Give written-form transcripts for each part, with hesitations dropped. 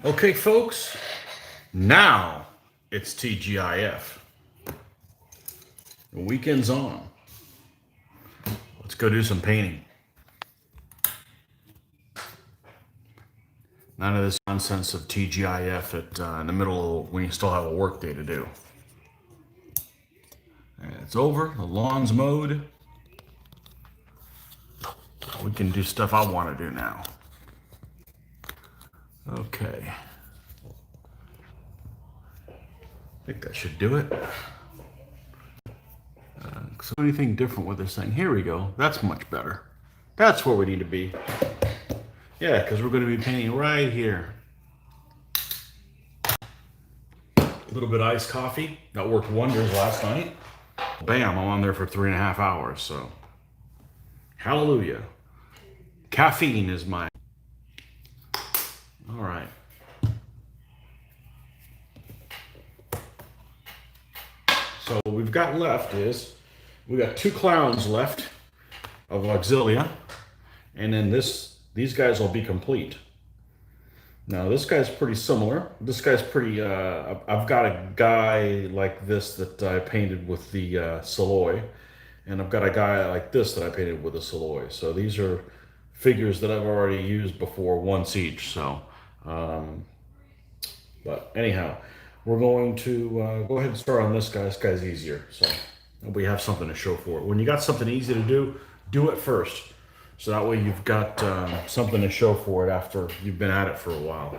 Okay, folks, now it's TGIF. The weekend's on. Let's go do some painting. None of this nonsense of TGIF in the middle of when you still have a work day to do. And it's over. The lawn's mowed. We can do stuff I want to do now. Okay. I think that should do it. So anything different with this thing? Here we go. That's much better. That's where we need to be. Yeah, because we're going to be painting right here. A little bit of iced coffee. That worked wonders last night. Bam, I'm on there for 3.5 hours, so. Hallelujah. Caffeine is my. All right. So what we've got left is, we got 2 clowns left of auxilia, and then these guys will be complete. Now this guy's pretty similar. This guy's pretty, I've got a guy like this that I painted with the Saloy, and I've got a guy like this that I painted with the Saloy. So these are figures that I've already used before once each. So, but anyhow, we're going to go ahead and start on this guy. This guy's easier, so we have something to show for it. When you got something easy to do it first. So that way you've got something to show for it after you've been at it for a while.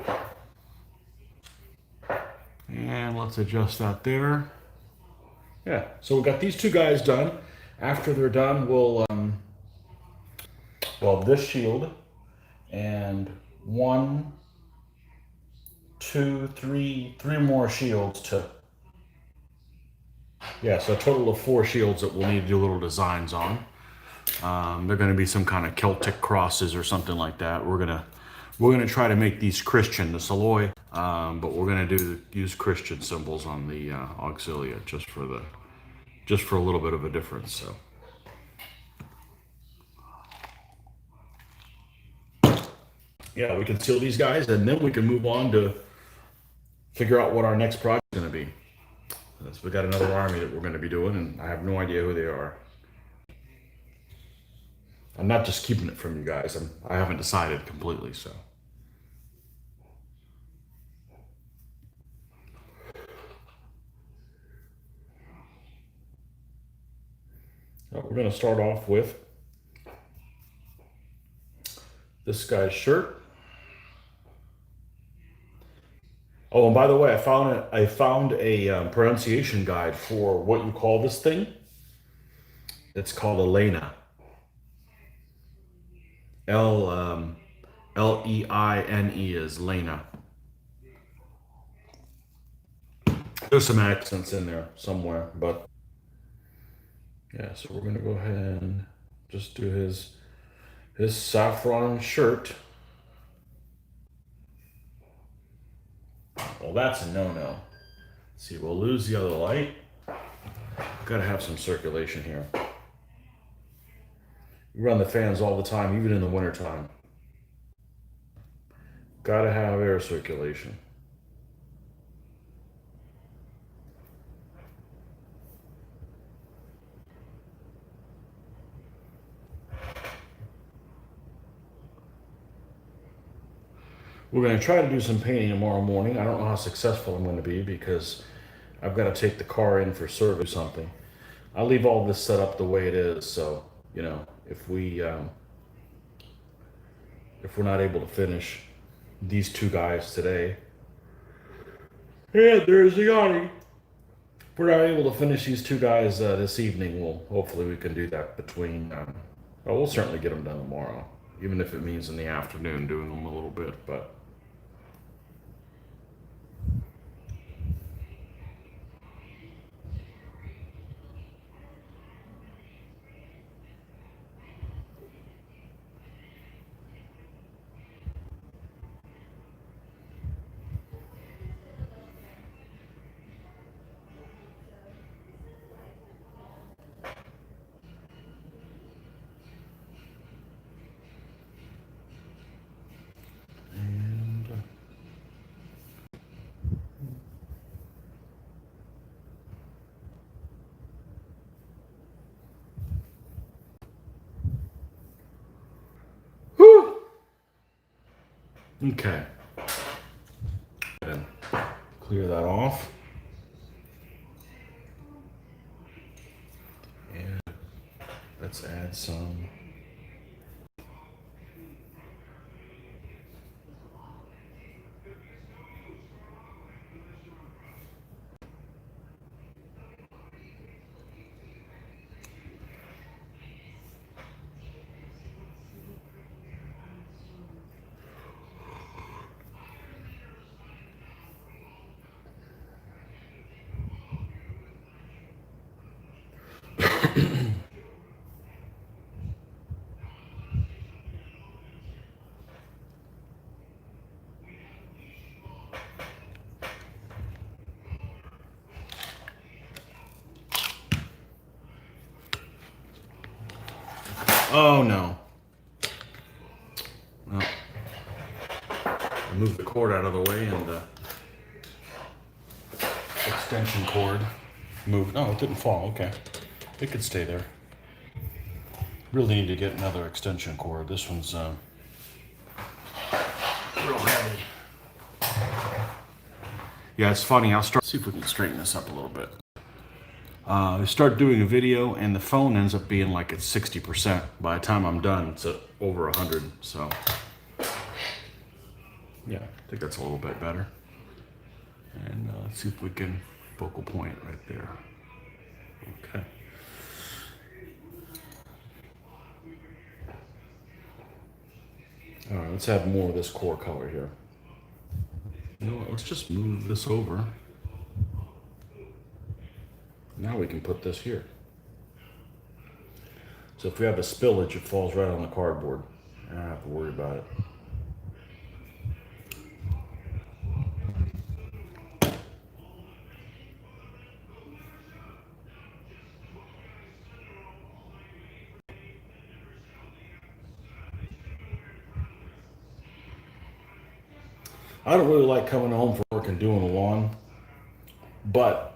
And let's adjust that there. Yeah, so we've got these 2 guys done. After they're done, we'll, well, this shield and 1, 2, 3 more shields to, yeah, so a total of 4 shields that we'll need to do little designs on. They're going to be some kind of Celtic crosses or something like that. We're gonna try to make these Christian, the Saloy, but we're gonna use Christian symbols on the auxilia just for a little bit of a difference. So yeah, we can seal these guys, and then we can move on to figure out what our next project is going to be. So we got another army that we're going to be doing, and I have no idea who they are. I'm not just keeping it from you guys. I haven't decided completely, so. We're going to start off with this guy's shirt. Oh, and by the way, I found a pronunciation guide for what you call this thing. It's called Elena. Leine is Lena. There's some accents in there somewhere, but yeah. So we're gonna go ahead and just do his saffron shirt. Well, that's a no-no. Let's see, we'll lose the other light. Gotta have some circulation here. We run the fans all the time, even in the wintertime. Gotta have air circulation. We're going to try to do some painting tomorrow morning. I don't know how successful I'm going to be because I've got to take the car in for service or something. I'll leave all this set up the way it is, so, you know, if we're not able to finish these 2 guys today. Yeah, there's the Yanni. If we're not able to finish these 2 guys this evening, hopefully we can do that between, well, we'll certainly get them done tomorrow, even if it means in the afternoon doing them a little bit, but. Okay. And clear that off. And let's add some. Oh no. No. I moved the cord out of the way and the extension cord moved. Oh, it didn't fall. Okay. It could stay there. Really need to get another extension cord. This one's real heavy. Yeah, it's funny. I'll start. See if we can straighten this up a little bit. I start doing a video and the phone ends up being like at 60%. By the time I'm done, it's at over 100. So, yeah, I think that's a little bit better. And let's see if we can focal point right there. Okay. All right, let's add more of this core color here. You know what, let's just move this over. Now we can put this here. So if we have a spillage, it falls right on the cardboard. I don't have to worry about it. I don't really like coming home from work and doing the lawn, but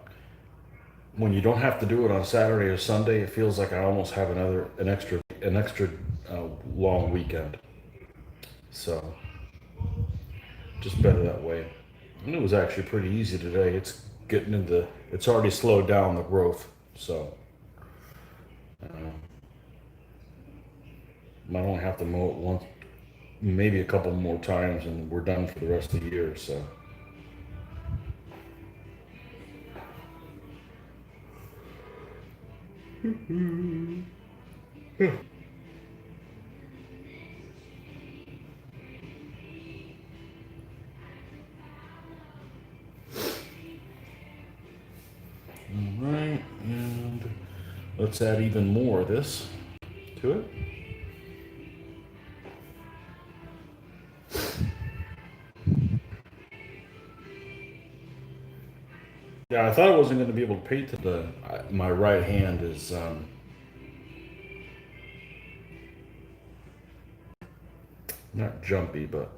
when you don't have to do it on Saturday or Sunday, it feels like I almost have an extra long weekend. So just better that way. And it was actually pretty easy today. It's already slowed down the growth. So I don't have to mow it once, maybe a couple more times, and we're done for the rest of the year. So. All right, and let's add even more of this to it. Yeah, I thought I wasn't going to be able to paint to my right hand is not jumpy, but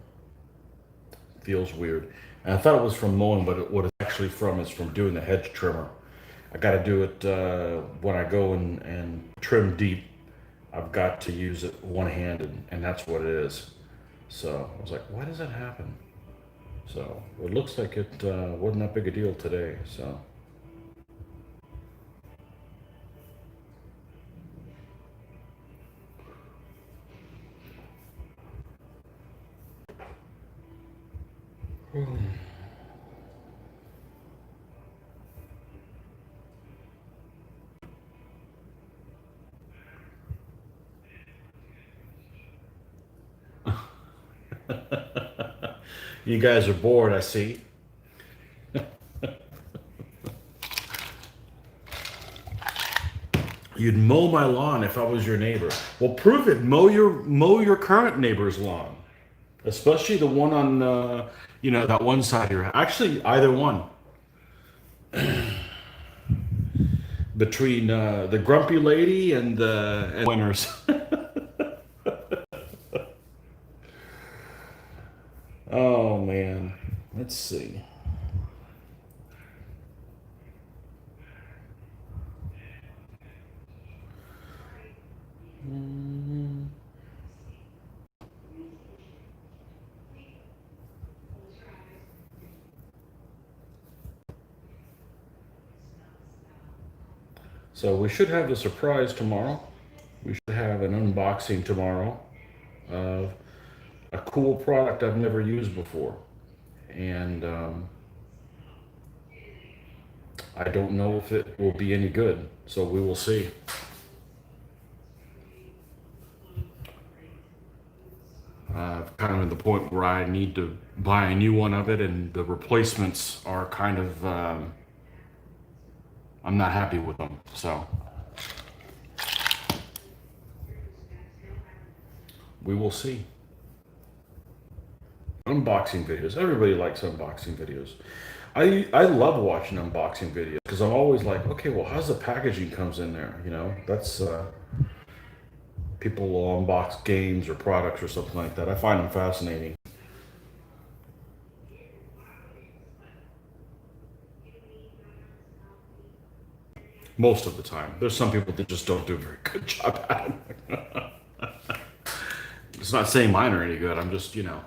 feels weird. And I thought it was from mowing, but what it's actually from is from doing the hedge trimmer. I got to do it when I go and trim deep. I've got to use it one-handed, and that's what it is. So I was like, why does that happen? So it looks like it wasn't that big a deal today. So. You guys are bored, I see. You'd mow my lawn if I was your neighbor. Well, prove it. Mow your current neighbor's lawn, especially the one on that one side of your house. Actually, either one. Between the grumpy lady and the winners. Oh man, let's see. So we should have the surprise tomorrow. We should have an unboxing tomorrow of a cool product I've never used before. And I don't know if it will be any good, so we will see. Kind of at the point where I need to buy a new one of it, and the replacements are kind of, I'm not happy with them. So we will see. Unboxing videos. Everybody likes unboxing videos. I love watching unboxing videos because I'm always like, okay, well, how's the packaging comes in there? You know, that's people will unbox games or products or something like that. I find them fascinating. Most of the time. There's some people that just don't do a very good job at it. It's not saying mine are any good. I'm just, you know,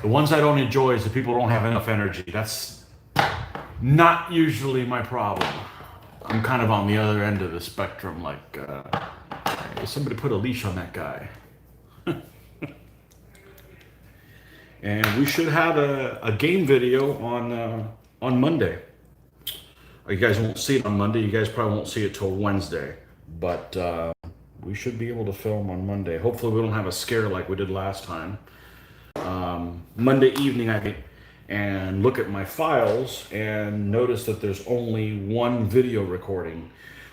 the ones I don't enjoy is the people who don't have enough energy. That's not usually my problem. I'm kind of on the other end of the spectrum. Like, hey, somebody put a leash on that guy. And we should have a game video on Monday. You guys won't see it on Monday. You guys probably won't see it till Wednesday. But we should be able to film on Monday. Hopefully we don't have a scare like we did last time. Monday evening, I think, and look at my files and notice that there's only one video recording,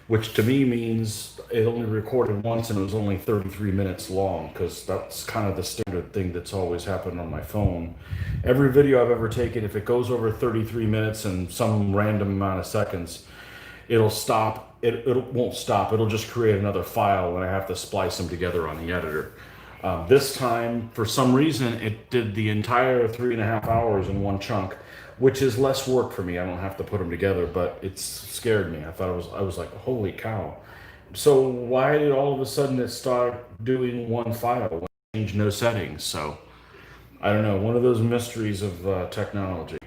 which to me means it only recorded once and it was only 33 minutes long, because that's kind of the standard thing that's always happened on my phone. Every video I've ever taken, if it goes over 33 minutes and some random amount of seconds, it'll stop. It won't stop. It'll just create another file and I have to splice them together on the editor. This time, for some reason, it did the entire 3.5 hours in one chunk, which is less work for me. I don't have to put them together, but it scared me. I was like, holy cow. So why did all of a sudden it start doing one file when I changed no settings? So I don't know, one of those mysteries of technology.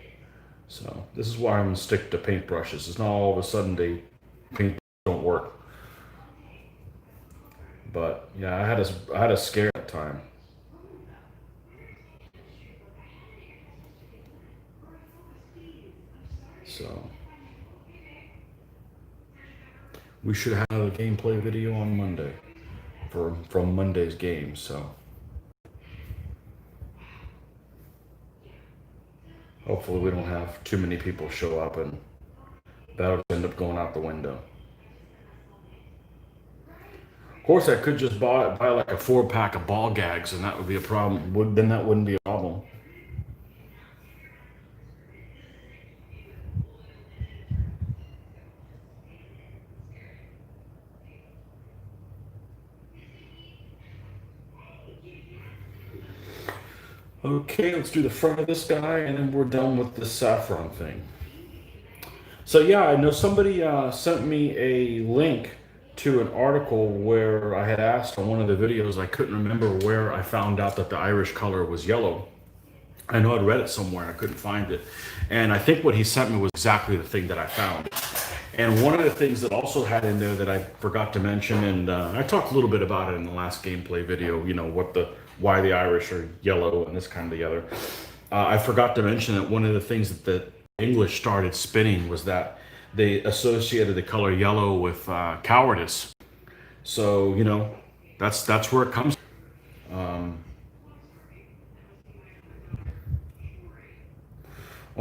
So this is why I'm gonna stick to paintbrushes. It's not all of a sudden they paint don't work. But yeah, I had a scare that time. So we should have a gameplay video on Monday from Monday's game. So hopefully we don't have too many people show up and that'll end up going out the window. Of course, I could just buy like a 4-pack of ball gags, and that would be a problem. Then that wouldn't be a problem. Okay, let's do the front of this guy, and then we're done with the saffron thing. So yeah, I know somebody sent me a link to an article where I had asked on one of the videos. I couldn't remember where I found out that the Irish color was yellow. I know I'd read it somewhere. I couldn't find it. And I think what he sent me was exactly the thing that I found. And one of the things that also had in there that I forgot to mention, and I talked a little bit about it in the last gameplay video, you know, why the Irish are yellow and this kind of the other. I forgot to mention that one of the things that the English started spinning was that they associated the color yellow with cowardice. So, you know, that's where it comes. All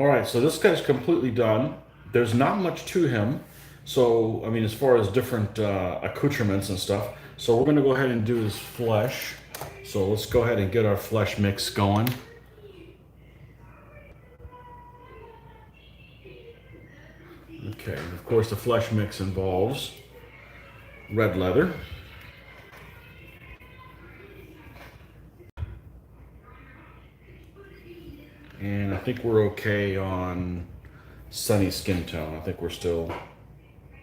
right, so this guy's completely done. There's not much to him. So, I mean, as far as different accoutrements and stuff. So we're gonna go ahead and do his flesh. So let's go ahead and get our flesh mix going. Okay, and of course the flesh mix involves red leather. And I think we're okay on sunny skin tone. I think we're still,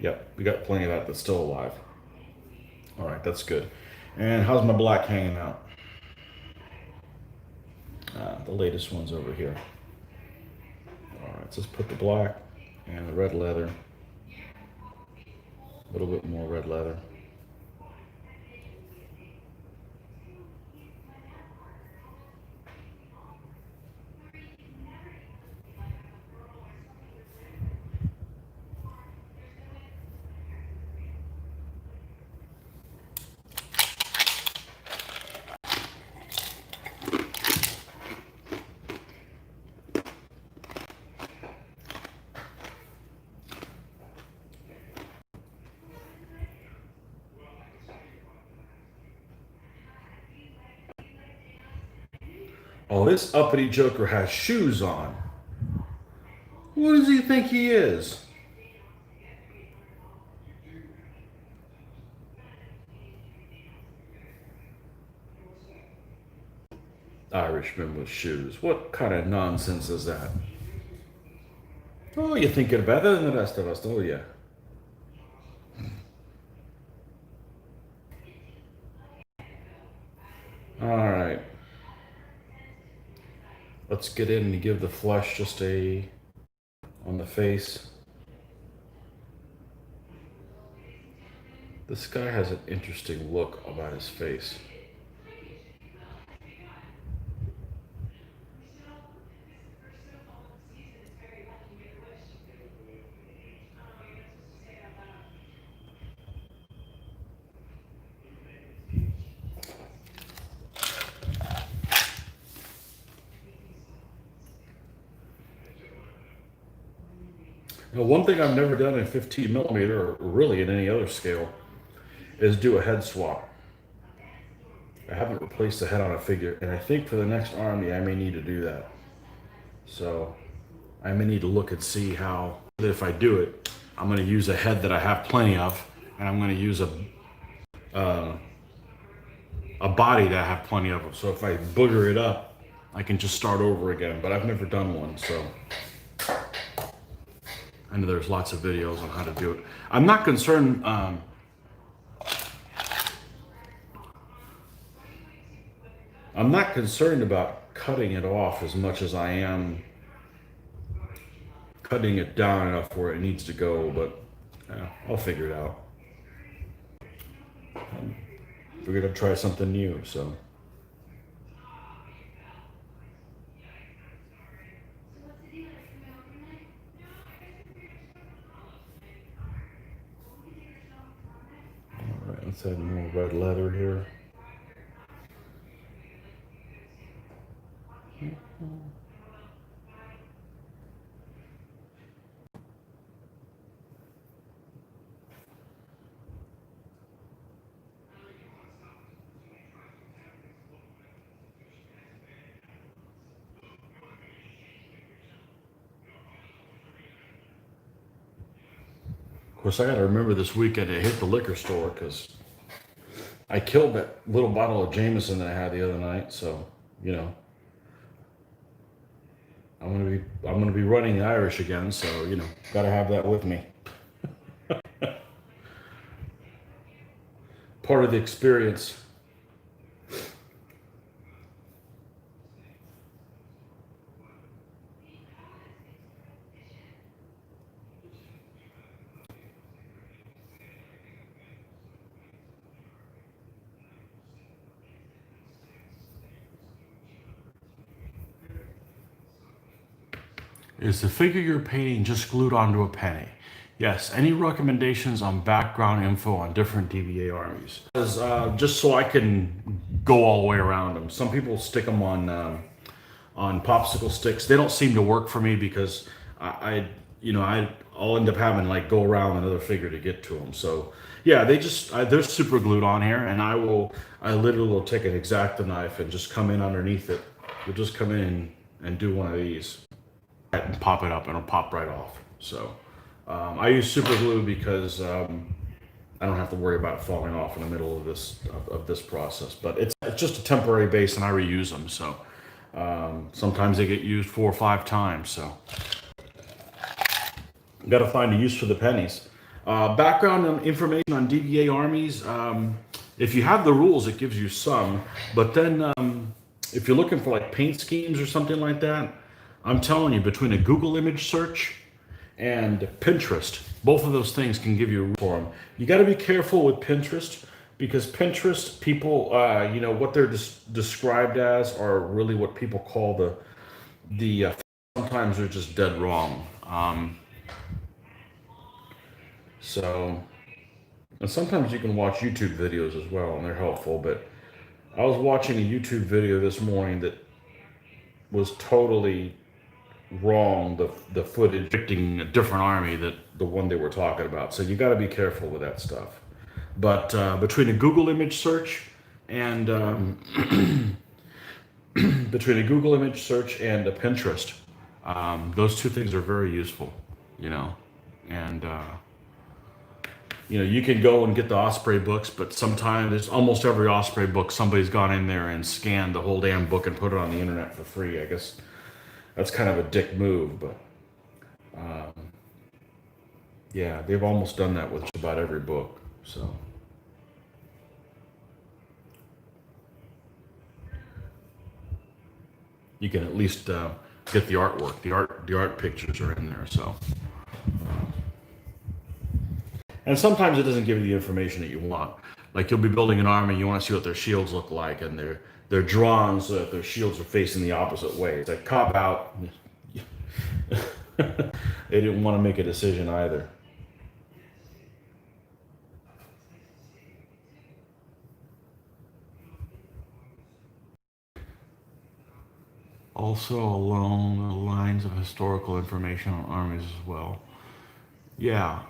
yep, we got plenty of that that's still alive. All right, that's good. And how's my black hanging out? The latest one's over here. All right, so let's put the black and the red leather. A little bit more red leather. Oh, this uppity joker has shoes on. What does he think he is? Irishman with shoes. What kind of nonsense is that? Oh, you think you're better than the rest of us, don't you? All right. Let's get in and give the flesh just a on the face. This guy has an interesting look about his face. Now, one thing I've never done in 15 millimeter, or really in any other scale, is do a head swap. I haven't replaced the head on a figure, and I think for the next army I may need to do that. So I may need to look and see how, if I do it, I'm going to use a head that I have plenty of, and I'm going to use a body that I have plenty of. So if I booger it up, I can just start over again. But I've never done one, so I know there's lots of videos on how to do it. I'm not concerned. I'm not concerned about cutting it off as much as I am cutting it down enough where it needs to go, but I'll figure it out. We're gonna try something new, so. All right, let's add more red leather here. Of course, I got to remember this weekend to hit the liquor store because I killed that little bottle of Jameson that I had the other night. So, you know, I'm gonna be running Irish again. So, you know, got to have that with me. Part of the experience. Is the figure you're painting just glued onto a penny? Yes. Any recommendations on background info on different DVA armies? Just so I can go all the way around them. Some people stick them on popsicle sticks. They don't seem to work for me because I'll end up having like go around another figure to get to them. So yeah, they're super glued on here, and I literally will take an X-Acto knife and just come in underneath it. We'll just come in and do one of these and pop it up, and it'll pop right off. So I use super glue because I don't have to worry about it falling off in the middle of this process. But it's just a temporary base, and I reuse them. So sometimes they get used 4 or 5 times. So got to find a use for the pennies. Background information on DVA armies. If you have the rules, it gives you some. But then if you're looking for like paint schemes or something like that, I'm telling you, between a Google image search and Pinterest. Both of those things can give you a for them. You got to be careful with Pinterest because Pinterest, people, you know, what they're described as are really what people call the sometimes they're just dead wrong. So, and sometimes you can watch YouTube videos as well, and they're helpful. But I was watching a YouTube video this morning that was totally wrong. The footage depicting a different army that the one they were talking about. So you got to be careful with that stuff. But between a Google image search and between a Google image search and a Pinterest, those two things are very useful. You know, and you know, you can go and get the Osprey books, but sometimes it's almost every Osprey book somebody's gone in there and scanned the whole damn book and put it on the internet for free. I guess that's kind of a dick move, but yeah, they've almost done that with just about every book. So you can at least get the artwork. The art pictures are in there. So. And sometimes it doesn't give you the information that you want. Like you'll be building an army, you want to see what their shields look like, and they're drawn so that their shields are facing the opposite way. It's a cop out. They didn't want to make a decision either. Also along the lines of historical information on armies as well. Yeah.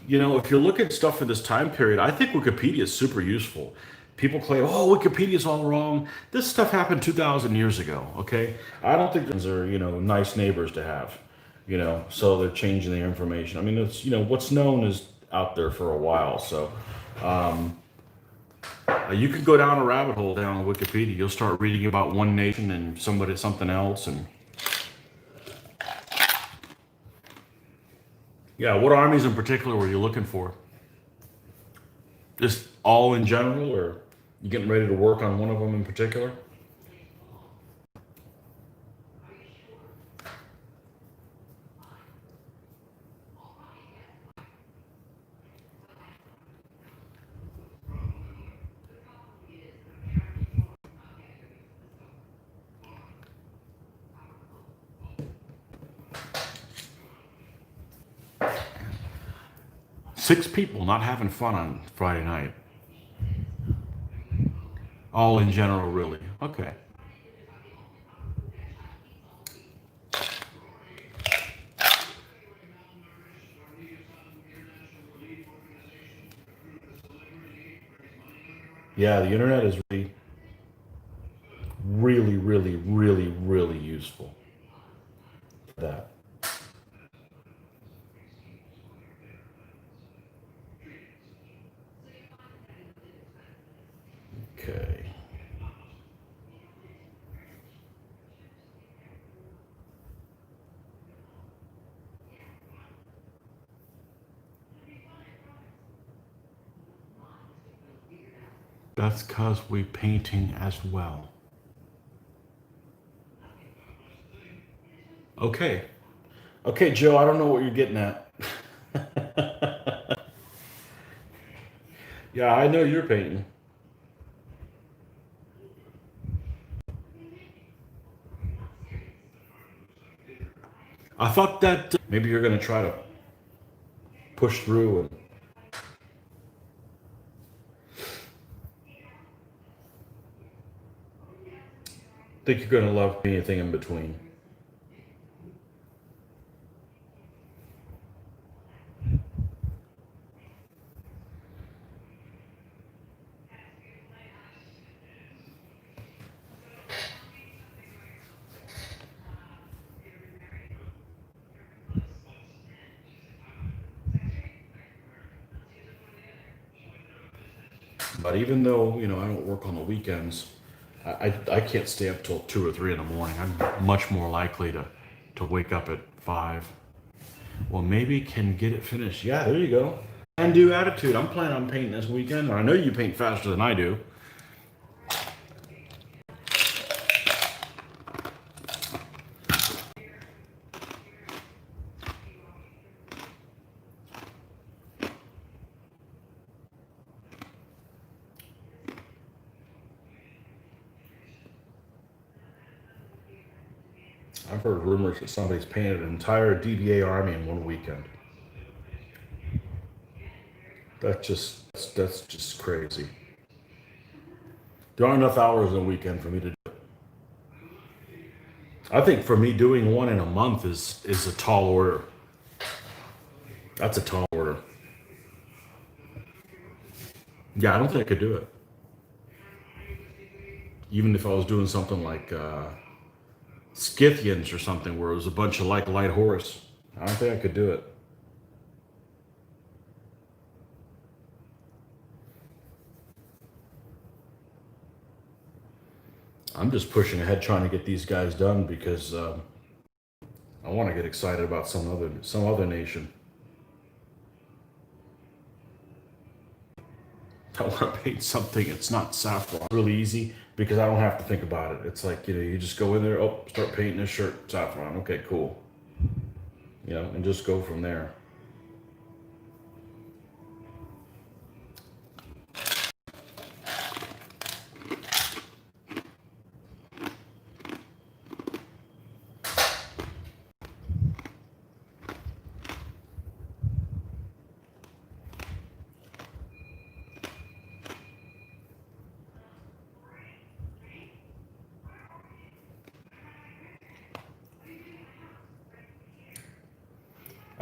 You know, if you look at stuff for this time period, I think Wikipedia is super useful. People claim, oh, Wikipedia's all wrong. This stuff happened 2,000 years ago, okay? I don't think those are, you know, nice neighbors to have, you know, so they're changing their information. I mean, it's, you know, what's known is out there for a while, so you can go down a rabbit hole down on Wikipedia. You'll start reading about one nation and something else, and yeah, what armies in particular were you looking for? Just all in general, or you getting ready to work on one of them in particular? Six people not having fun on Friday night. All in general, really. Okay. Yeah, the internet is really useful for that. Okay. That's because we painting as well. Okay. Okay, Joe, I don't know what you're getting at. Yeah, I know you're painting. I thought that maybe you're going to try to push through and think you're going to love anything in between. But even though, you know, I don't work on the weekends, I can't stay up till 2 or 3 in the morning. I'm much more likely to wake up at 5. Well, maybe can get it finished. Yeah, there you go. And do attitude. I'm planning on painting this weekend. I know you paint faster than I do. I've heard rumors that somebody's painted an entire DBA army in one weekend. That's just crazy. There aren't enough hours in a weekend for me to do it. I think for me doing one in a month is a tall order. That's a tall order. Yeah, I don't think I could do it. Even if I was doing something like Scythians or something where it was a bunch of like light horse, I don't think I could do it. I'm just pushing ahead trying to get these guys done because I want to get excited about some other nation. I want to paint something. It's not saffron. It's really easy because I don't have to think about it. It's like, you just go in there, oh, start painting this shirt, saffron. Okay, cool. And just go from there.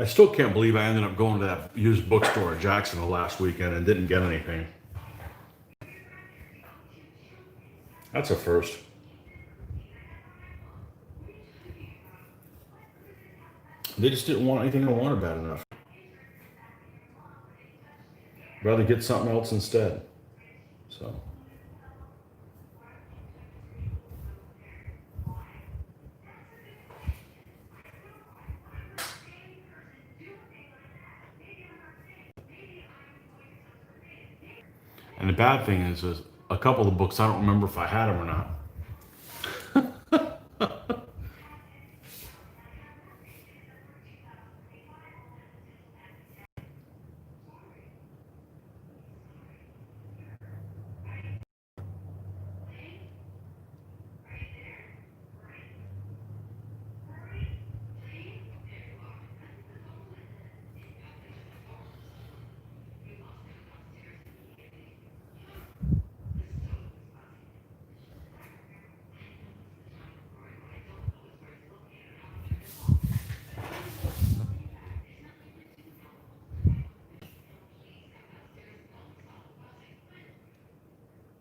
I still can't believe I ended up going to that used bookstore in Jacksonville last weekend and didn't get anything. That's a first. They just didn't want anything I wanted bad enough. Rather get something else instead. So. And the bad thing is a couple of the books, I don't remember if I had them or not.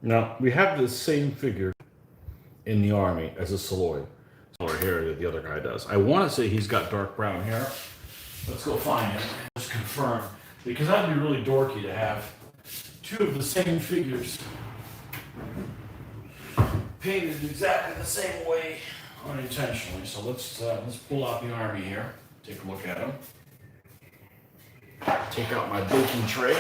Now, we have the same figure in the army as a Saloy. Color hair that the other guy does. I want to say he's got dark brown hair. Let's go find him. Just confirm. Because that'd be really dorky to have two of the same figures painted exactly the same way unintentionally. So let's pull out the army here. Take a look at him. Take out my baking tray.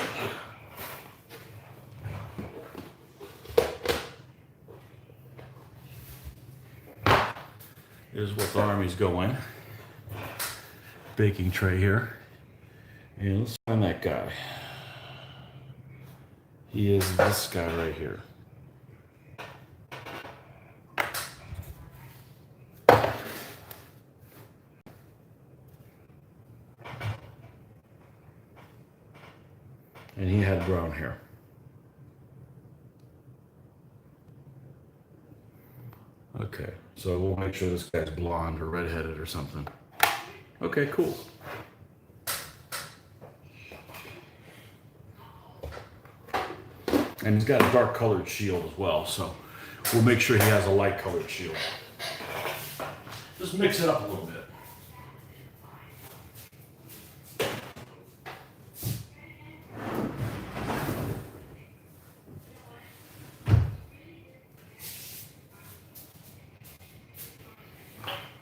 Here's what the army's going. Baking tray here. And let's find that guy. He is this guy right here. And he had brown hair. Okay, so we'll make sure this guy's blonde or redheaded or something. Okay, cool. And he's got a dark colored shield as well, so we'll make sure he has a light colored shield. Just mix it up a little bit.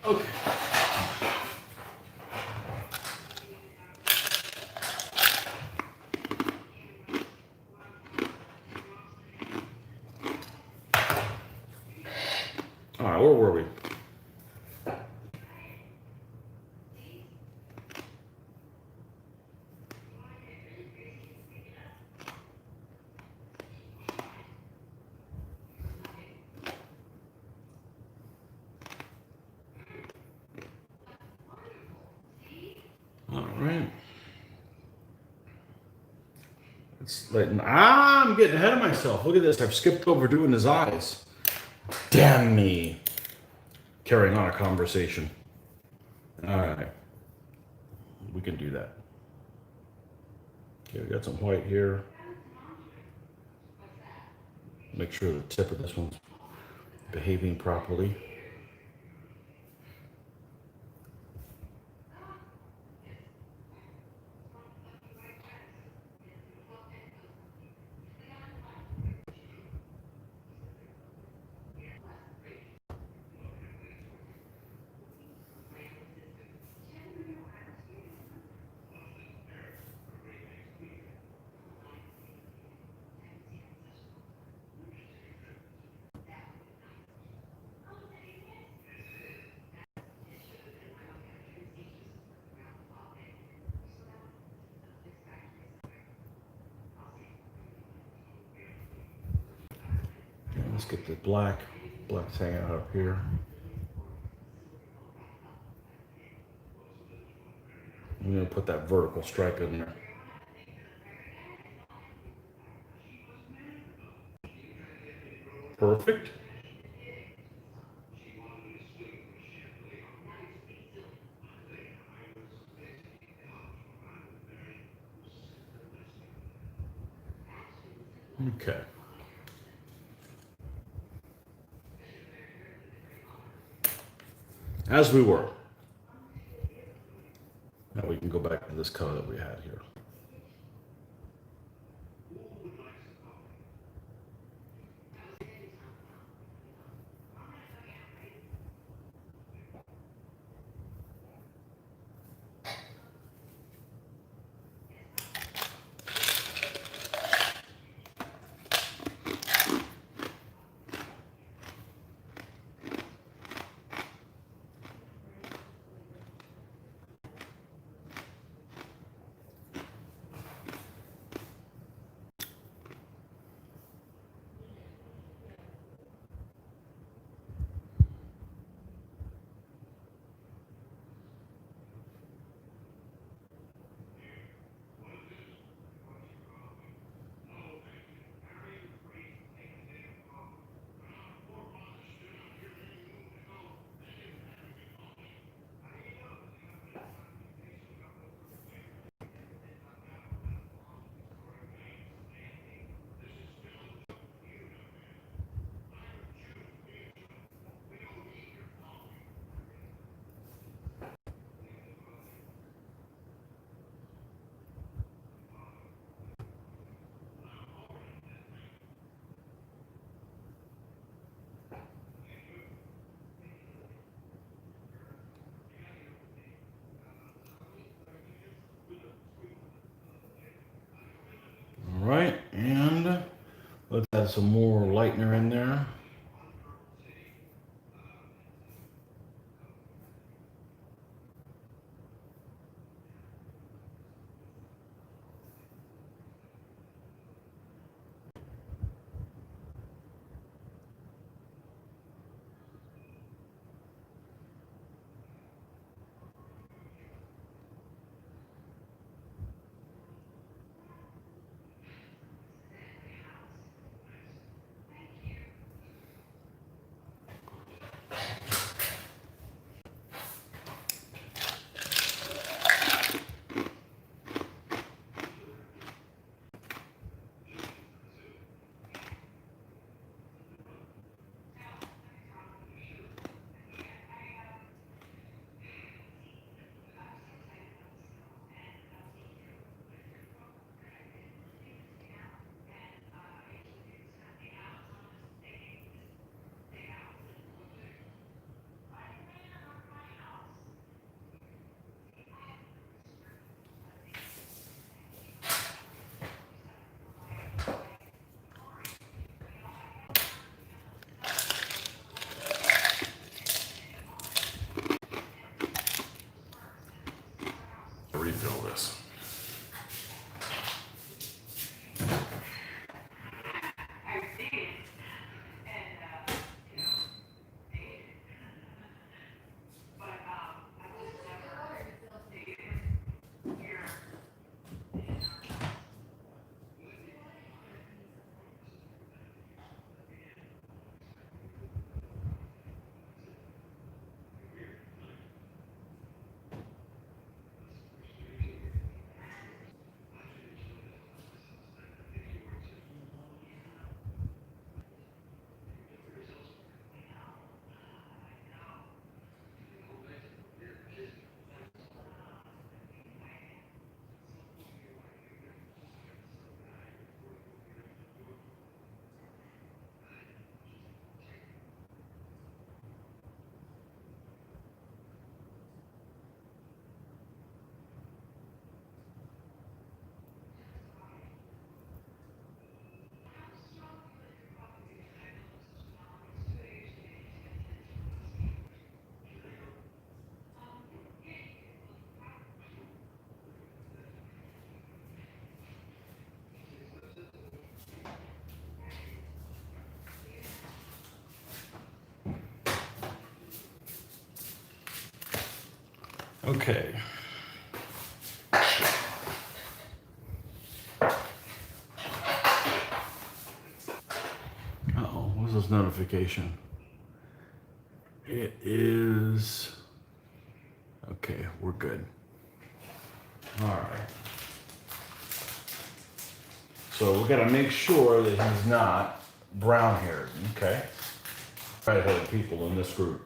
Okay. All right, where were we? right. It's like, I'm getting ahead of myself. Look at this. I've skipped over doing his eyes. Damn me. Carrying on a conversation. All right. We can do that. Okay, we got some white here. Make sure the tip of this one's behaving properly. Let's get the black hanging out up here. I'm gonna put that vertical stripe in there. Perfect. Okay. As we were. Now we can go back to this color that we had here. All right, and let's add some more lightener in there. Okay. Uh-oh, what's this notification? It is... Okay, we're good. All right. So we gotta make sure that he's not brown-haired, okay? Red-headed people in this group.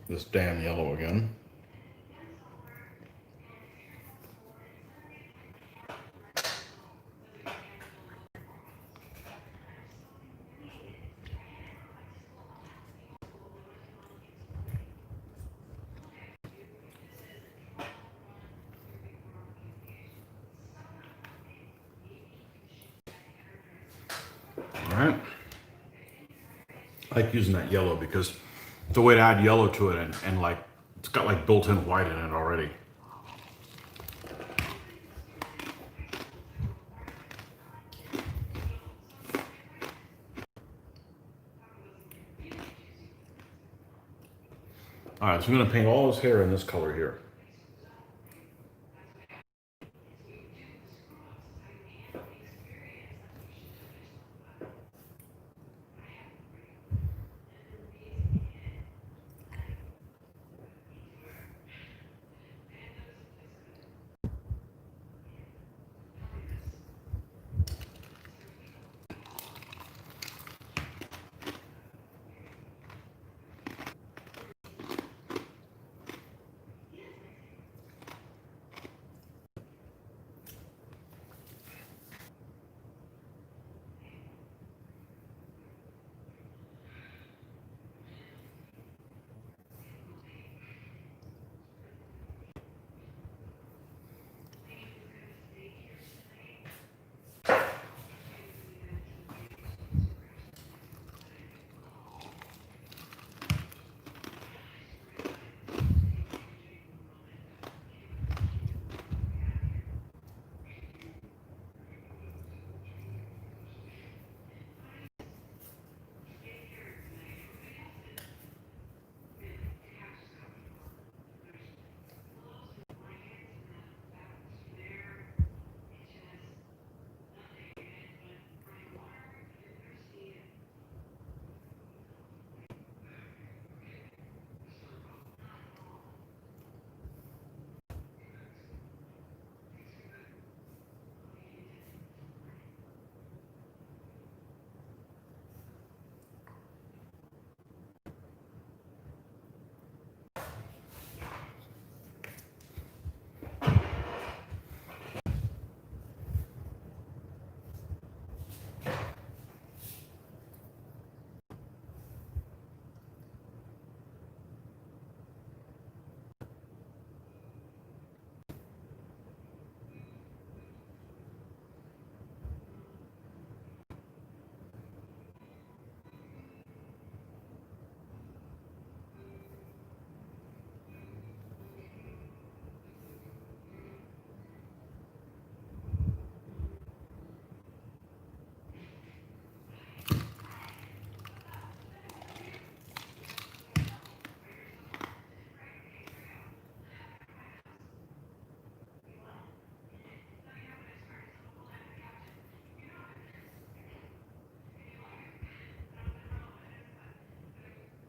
This damn yellow again. All right. I like using that yellow because it's a way to add yellow to it, and like it's got like built-in white in it already. All right, so I'm gonna paint all his hair in this color here.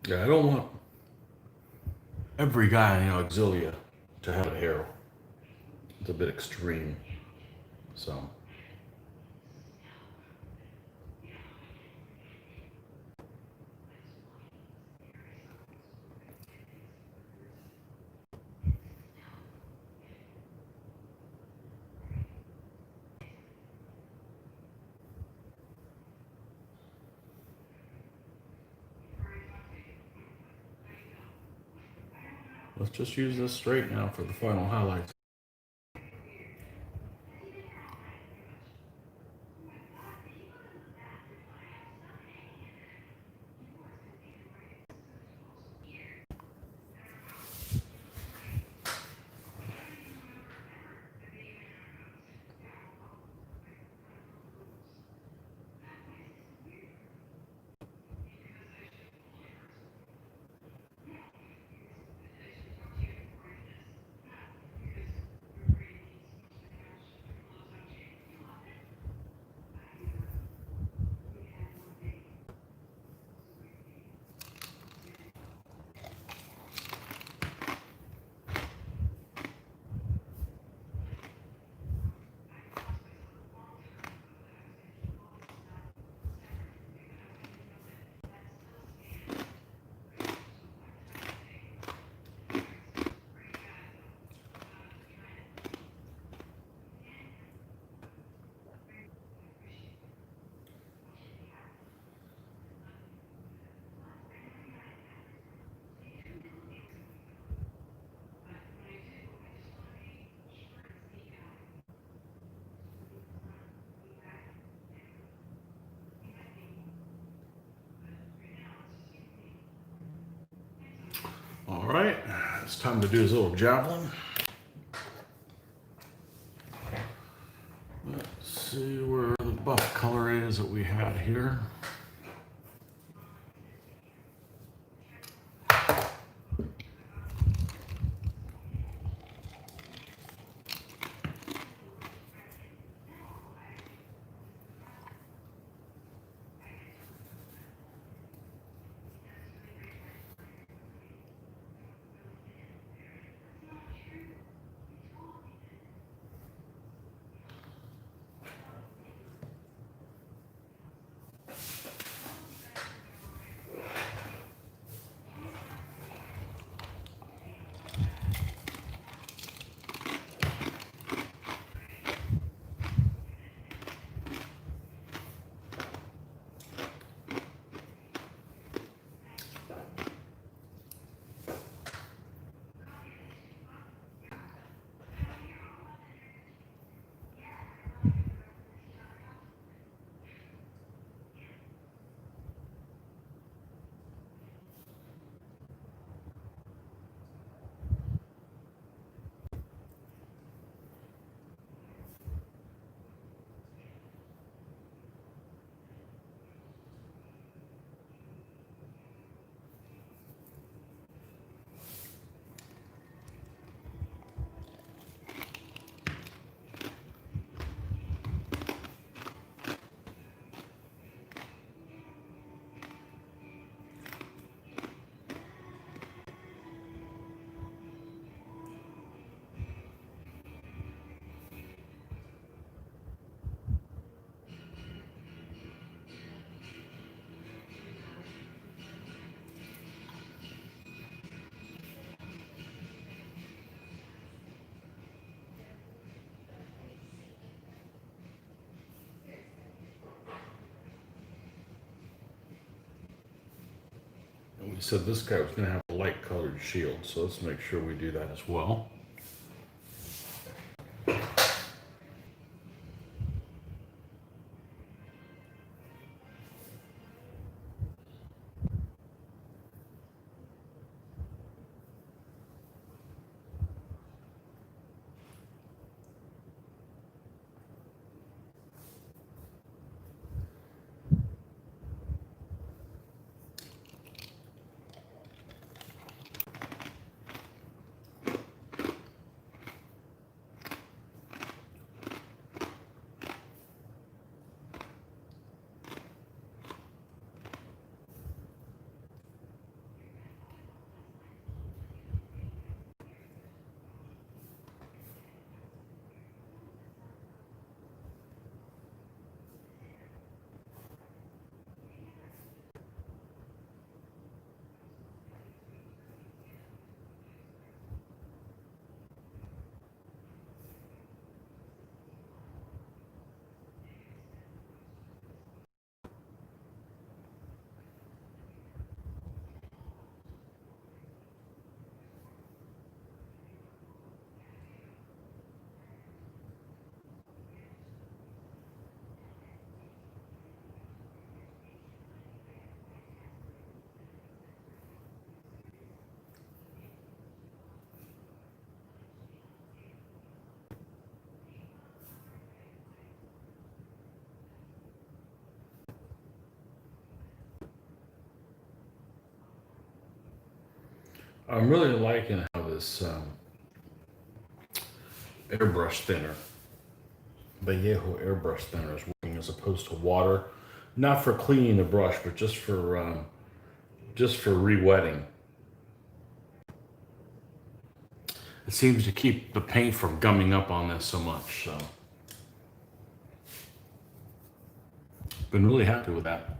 Yeah, I don't want every guy in the auxilia to have a hair. It's a bit extreme. So, let's just use this straight now for the final highlights. All right, it's time to do his little javelin. Let's see where the buff color is that we had here. And we said this guy was going to have a light colored shield, so let's make sure we do that as well. I'm really liking how this airbrush thinner, Vallejo airbrush thinner is working as opposed to water. Not for cleaning the brush, but just for re-wetting. It seems to keep the paint from gumming up on this so much. So, been really happy with that.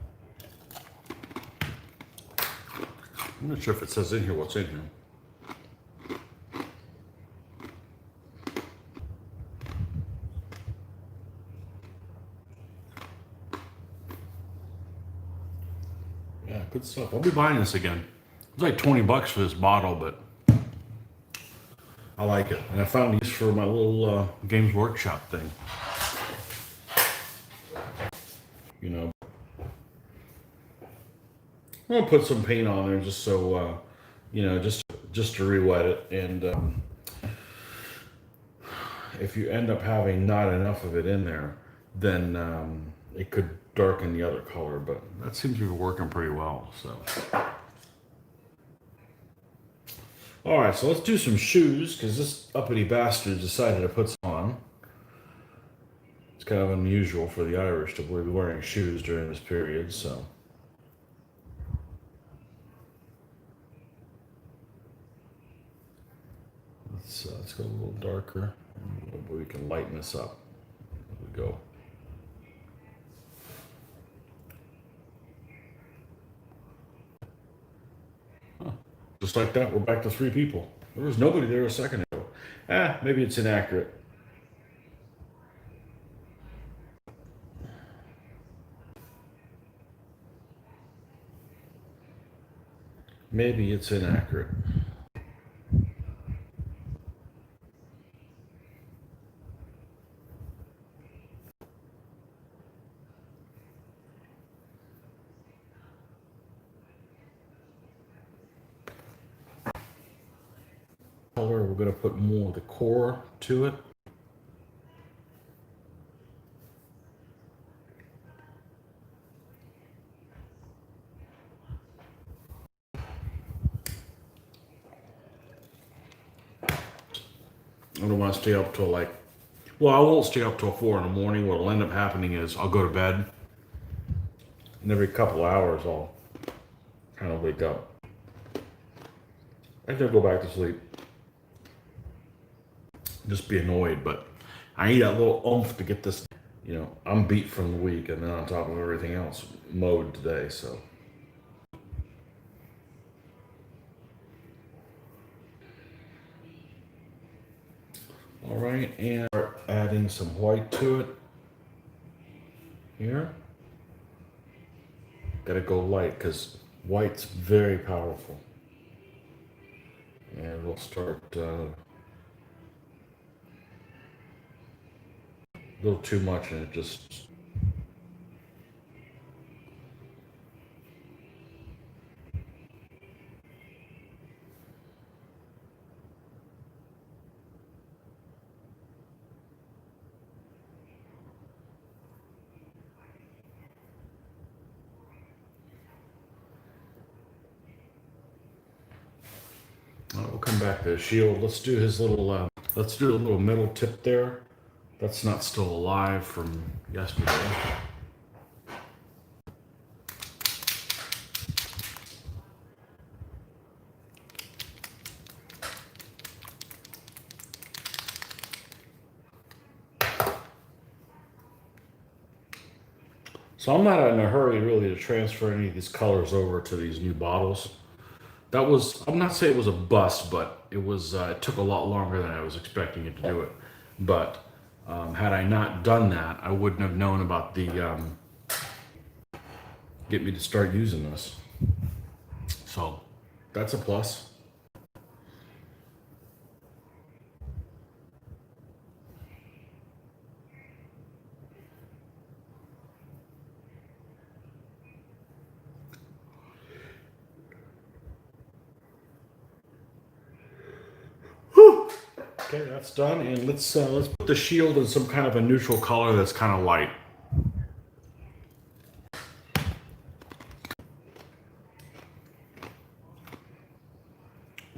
I'm not sure if it says in here what's in here. Yeah, good stuff. I'll be buying this again. It's like 20 bucks for this bottle, but I like it. And I found these for my little Games Workshop thing. You know, I'm gonna put some paint on there just so, you know, just to re-wet it. And if you end up having not enough of it in there, then it could darken the other color. But that seems to be working pretty well. So, all right, so let's do some shoes because this uppity bastard decided to put some on. It's kind of unusual for the Irish to be wearing shoes during this period, so. Let's go a little darker. We can lighten this up. There we go. Huh. Just like that, we're back to 3 people. There was nobody there a second ago. Maybe it's inaccurate. Maybe it's inaccurate. Color, we're going to put more of the core to it. I don't want to stay up till like, well, I won't stay up till 4 in the morning. What'll end up happening is I'll go to bed, and every couple of hours I'll kind of wake up. And then go back to sleep. Just be annoyed, but I need that little oomph to get this, you know, I'm beat from the week and then on top of everything else, mowed today, so. All right, and start adding some white to it here. Gotta go light because white's very powerful. And we'll start a little too much and it just. We'll come back to the shield. Let's do his little, let's do a little middle tip there. That's not still alive from yesterday. So I'm not in a hurry really to transfer any of these colors over to these new bottles. That was, I'm not saying it was a bust, but it was, it took a lot longer than I was expecting it to do it. But had I not done that, I wouldn't have known about the, get me to start using this. So that's a plus. Okay, that's done, and let's put the shield in some kind of a neutral color that's kind of light.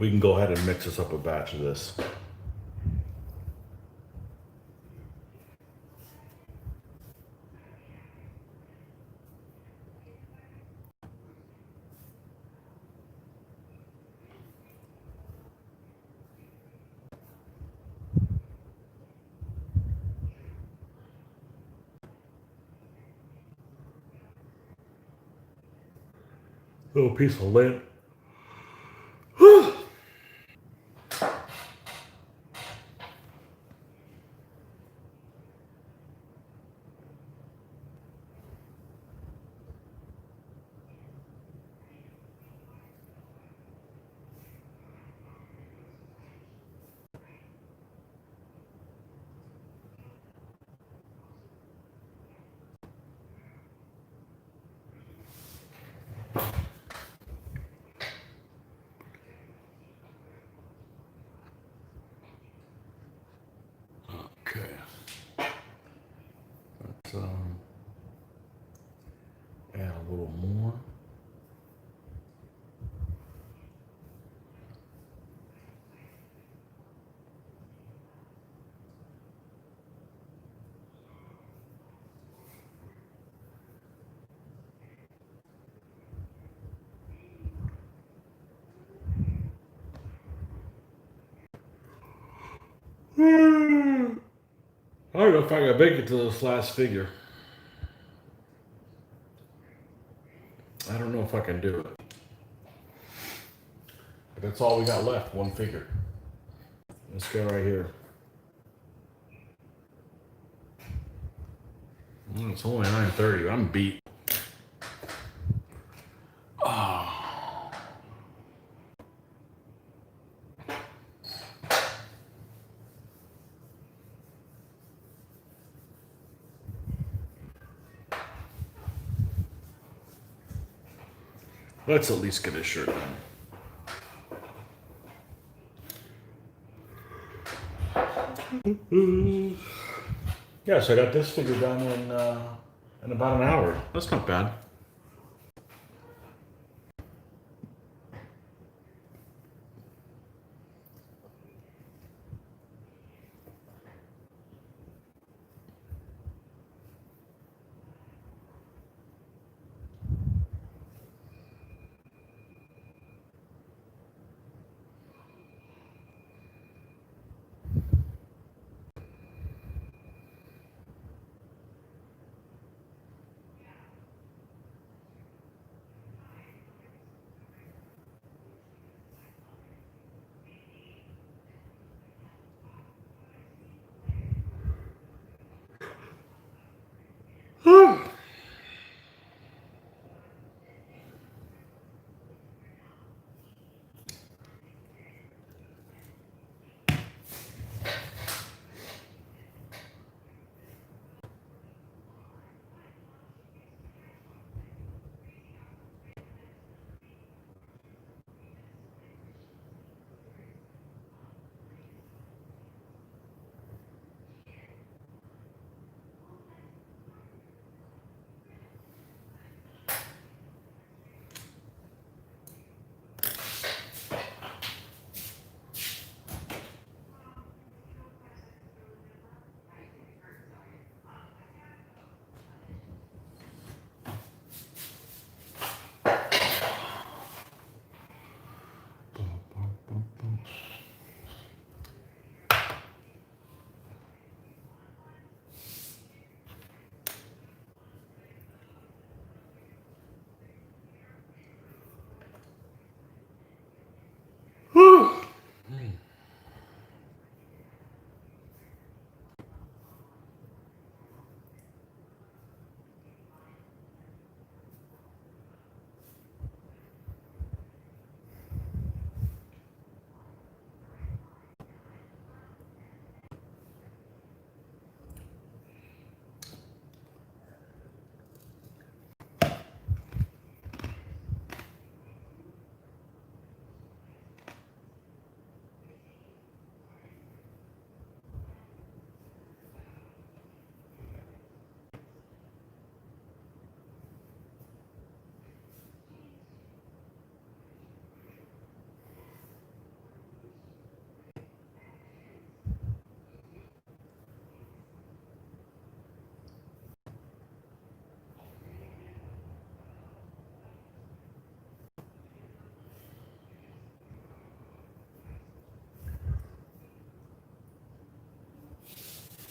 we can go ahead and mix us up a batch of this. Little piece of lint. Okay. Let's add a little more. I don't know if I can make it to this last figure. I don't know if I can do it. But that's all we got left, one figure. Let's go right here. Well, it's only 9:30. I'm beat. Oh. Let's at least get his shirt done. Yeah, so I got this figure done in about an hour. That's not bad.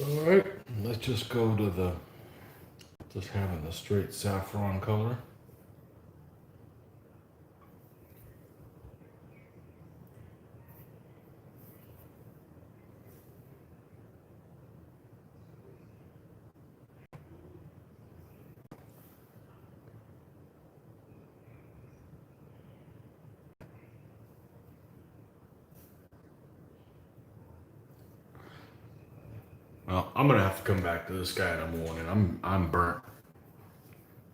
All right, let's just go to the, just having the straight saffron color. Well, I'm gonna have to come back to this guy in the morning. I'm burnt.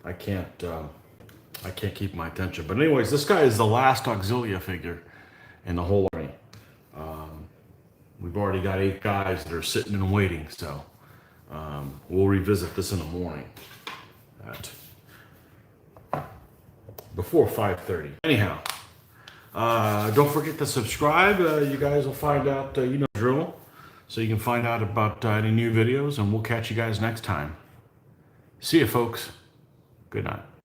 I can't keep my attention. But anyways, this guy is the last auxilia figure in the whole army. We've already got 8 guys that are sitting and waiting, so we'll revisit this in the morning at before 5:30. Anyhow, don't forget to subscribe. You guys will find out, you know, drill, so you can find out about any new videos, and we'll catch you guys next time. See you, folks. Good night.